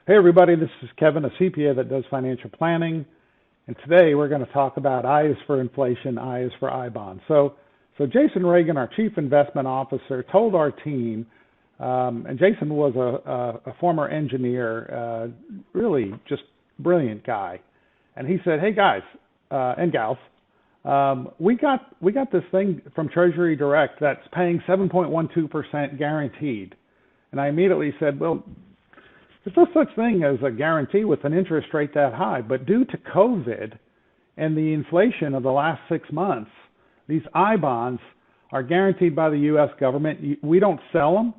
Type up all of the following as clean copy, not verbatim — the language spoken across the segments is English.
Hey everybody, this is Kevin, a CPA that does financial planning, and today we're going to talk about I is for inflation, I is for I bonds. So Jason Reagan, our Chief Investment Officer, told our team, and Jason was a former engineer, really just brilliant guy, and he said, hey guys and gals, we got this thing from Treasury Direct that's paying 7.12% guaranteed. And I immediately said, well, there's no such thing as a guarantee with an interest rate that high, but due to COVID and the inflation of the last 6 months, these I bonds are guaranteed by the U.S. government. We don't sell them.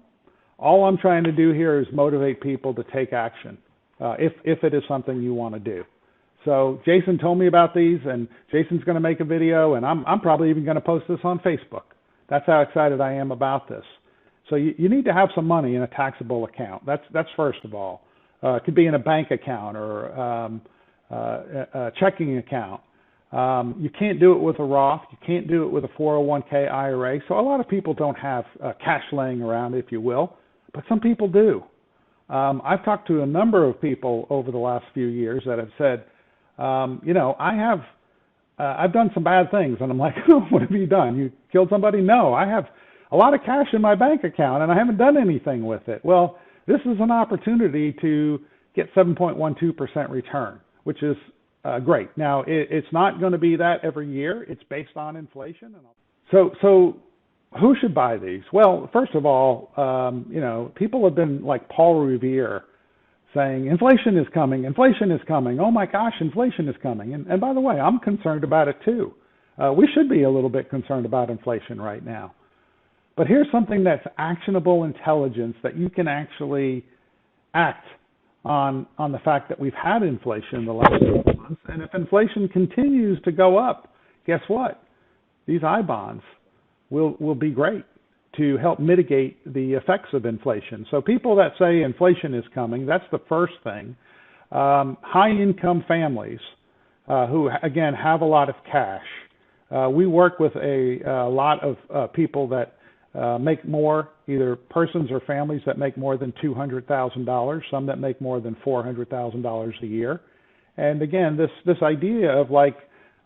All I'm trying to do here is motivate people to take action, if it is something you want to do. So Jason told me about these, and Jason's going to make a video, and I'm probably even going to post this on Facebook. That's how excited I am about this. So you need to have some money in a taxable account. That's first of all. It could be in a bank account or a checking account. You can't do it with a Roth. You can't do it with a 401k IRA. So a lot of people don't have cash laying around, if you will, but some people do. I've talked to a number of people over the last few years that have said, I've done some bad things. And I'm like, oh, what have you done? You killed somebody? No, I have a lot of cash in my bank account and I haven't done anything with it. Well, this is an opportunity to get 7.12% return, which is great. Now, it's not going to be that every year. It's based on inflation. So who should buy these? Well, first of all, people have been like Paul Revere saying, inflation is coming, inflation is coming. Oh my gosh, inflation is coming. And by the way, I'm concerned about it too. We should be a little bit concerned about inflation right now. But here's something that's actionable intelligence that you can actually act on the fact that we've had inflation in the last 6 months. And if inflation continues to go up, guess what? These I bonds will be great to help mitigate the effects of inflation. So people that say inflation is coming, that's the first thing. High income families who, again, have a lot of cash. We work with a lot of people that make more, either persons or families that make more than $200,000, some that make more than $400,000 a year. And again, this idea of like,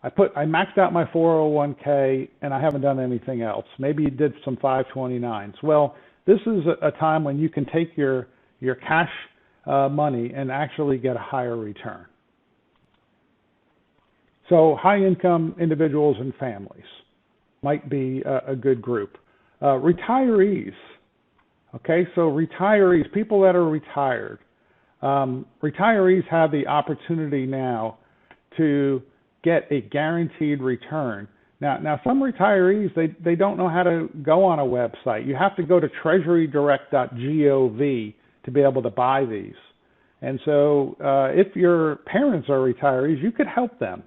I maxed out my 401k and I haven't done anything else. Maybe you did some 529s. Well, this is a time when you can take your cash money and actually get a higher return. So high income individuals and families might be a good group. Retirees, okay, so retirees, people that are retired. Retirees have the opportunity now to get a guaranteed return. Now some retirees, they don't know how to go on a website. You have to go to treasurydirect.gov to be able to buy these. And so if your parents are retirees, you could help them.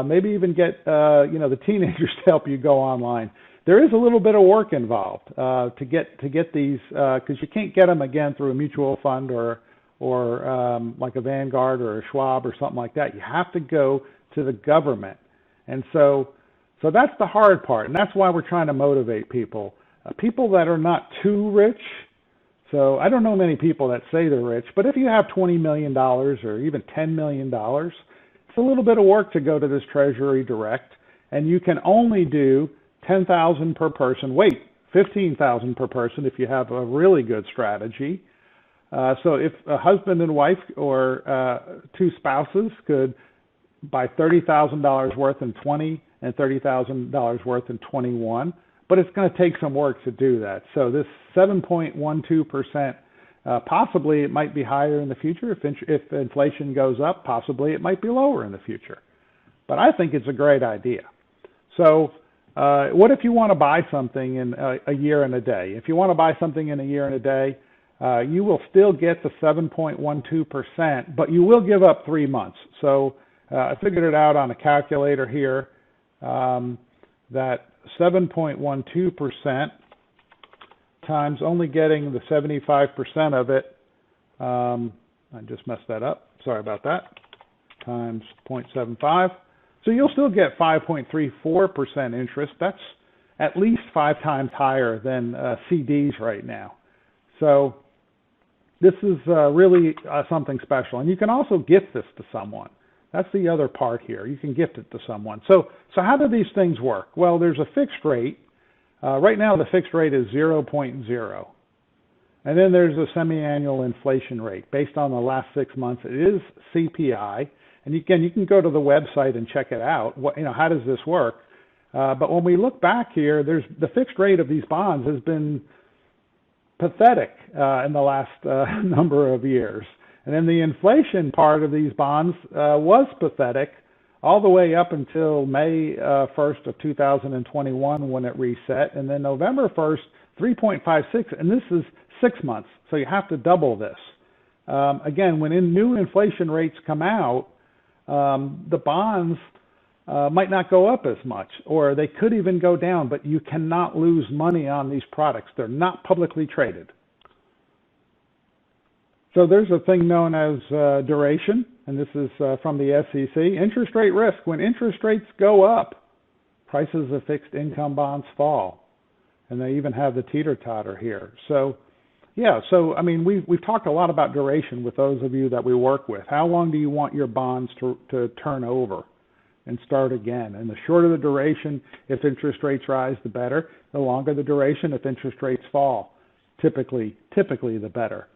Maybe even get the teenagers to help you go online. There is a little bit of work involved to get these, because you can't get them again through a mutual fund or like a Vanguard or a Schwab or something like that. You have to go to the government, and so that's the hard part, and that's why we're trying to motivate people. People that are not too rich. So I don't know many people that say they're rich, but if you have $20 million or even $10 million, it's a little bit of work to go to this Treasury Direct, and you can only do $10,000 per person. Wait, $15,000 per person if you have a really good strategy. So if a husband and wife or two spouses could buy $30,000 worth in 20 and $30,000 worth in 21, but it's going to take some work to do that. So this 7.12%, possibly it might be higher in the future. If inflation goes up, possibly it might be lower in the future. But I think it's a great idea. So what if you want to buy something in a year and a day? If you want to buy something in a year and a day, you will still get the 7.12%, but you will give up 3 months. So I figured it out on a calculator here, that 7.12% times only getting the 75% of it, I just messed that up, sorry about that, times 0.75. So you'll still get 5.34% interest. That's at least 5 times higher than CDs right now. So This is really something special, and you can also gift this to someone. That's the other part here. You can gift it to someone. So how do these things work? Well, there's a fixed rate. Right now, the fixed rate is 0.0. And then there's a semi-annual inflation rate based on the last 6 months. It is CPI. And again, you can go to the website and check it out. How does this work? But when we look back here, there's the fixed rate of these bonds has been pathetic in the last number of years. And then the inflation part of these bonds was pathetic all the way up until May 1st of 2021 when it reset. And then November 1st, 3.56. And this is 6 months. So you have to double this. Again, when new inflation rates come out, the bonds might not go up as much, or they could even go down, but you cannot lose money on these products. They're not publicly traded. So there's a thing known as duration, and this is from the SEC. Interest rate risk. When interest rates go up, prices of fixed income bonds fall. And they even have the teeter-totter here. So, yeah, I mean, we've talked a lot about duration with those of you that we work with. How long do you want your bonds to turn over and start again? And the shorter the duration, if interest rates rise, the better. The longer the duration, if interest rates fall, typically the better.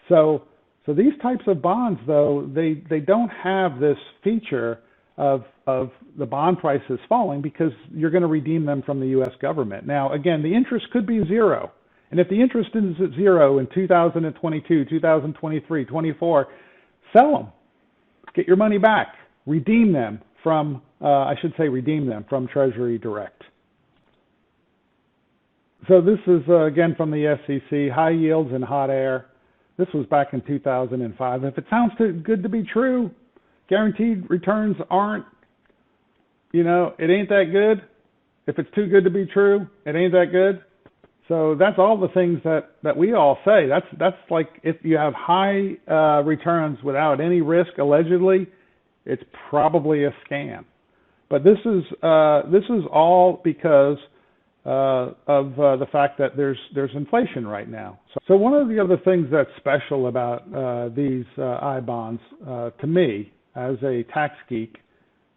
So these types of bonds, though, they don't have this feature of the bond prices falling because you're going to redeem them from the U.S. government. Now, again, the interest could be zero. And if the interest is at zero in 2022, 2023, 24, sell them. Get your money back. Redeem them from, redeem them from Treasury Direct. So this is, again, from the SEC, high yields and hot air. This was back in 2005. If it sounds too good to be true, guaranteed returns aren't, it ain't that good. If it's too good to be true, it ain't that good. So that's all the things that we all say. That's like if you have high returns without any risk, allegedly, it's probably a scam. But this is all because of the fact that there's inflation right now. So one of the other things that's special about these I bonds to me as a tax geek,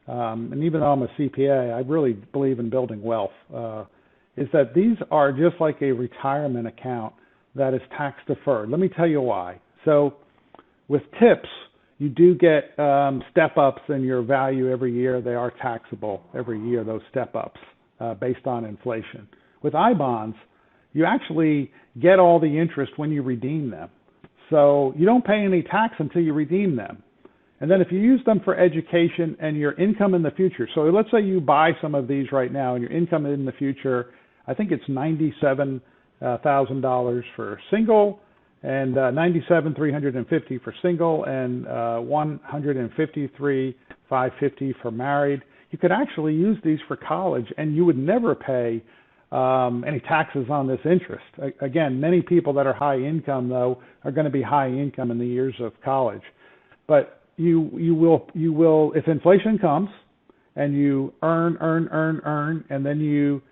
and even though I'm a CPA, I really believe in building wealth. Is that these are just like a retirement account that is tax deferred. Let me tell you why. So with TIPS, you do get step ups in your value every year. They are taxable every year, those step ups based on inflation. With I bonds, you actually get all the interest when you redeem them. So you don't pay any tax until you redeem them. And then if you use them for education and your income in the future, so let's say you buy some of these right now and your income in the future, I think it's $97,000 for single and $97,350 for single and $153,550 for married. You could actually use these for college and you would never pay any taxes on this interest. Again, many people that are high income, though, are going to be high income in the years of college. But you will, if inflation comes and you earn, and then you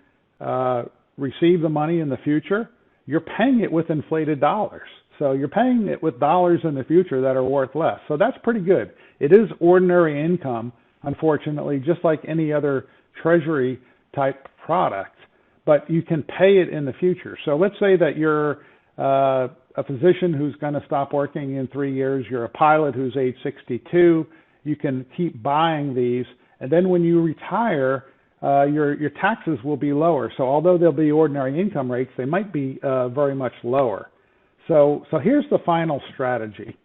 receive the money in the future, you're paying it with inflated dollars. So you're paying it with dollars in the future that are worth less. So that's pretty good. It is ordinary income, unfortunately, just like any other treasury type product, but you can pay it in the future. So let's say that you're a physician who's going to stop working in 3 years, you're a pilot who's age 62, you can keep buying these, and then when you retire, your taxes will be lower. So although they'll be ordinary income rates, they might be very much lower. So here's the final strategy.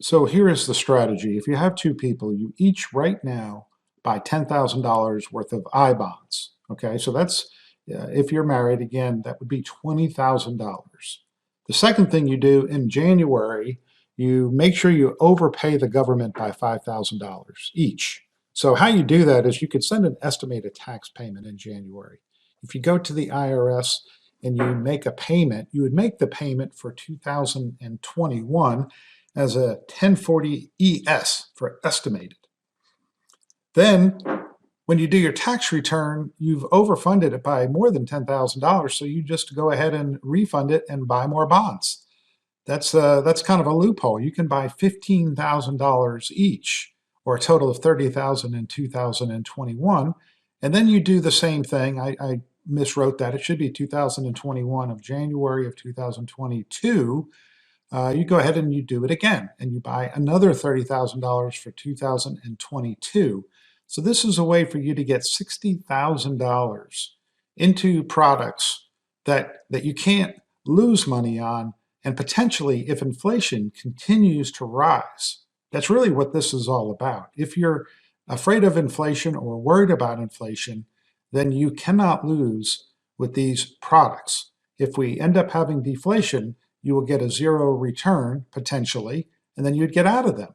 So here is the strategy. If you have two people, you each right now buy $10,000 worth of I bonds. Okay, so that's if you're married, again, that would be $20,000. The second thing you do in January, you make sure you overpay the government by $5,000 each. So how you do that is you could send an estimated tax payment in January. If you go to the IRS and you make a payment, you would make the payment for 2021 as a 1040 ES for estimated. Then when you do your tax return, you've overfunded it by more than $10,000, so you just go ahead and refund it and buy more bonds. That's kind of a loophole. You can buy $15,000 each, or a total of 30,000 in 2021, and then you do the same thing. I miswrote that. It should be 2021 of January of 2022. You go ahead and you do it again, and you buy another $30,000 for 2022. So this is a way for you to get $60,000 into products that you can't lose money on, and potentially, if inflation continues to rise. That's really what this is all about. If you're afraid of inflation or worried about inflation, then you cannot lose with these products. If we end up having deflation, you will get a zero return potentially, and then you'd get out of them.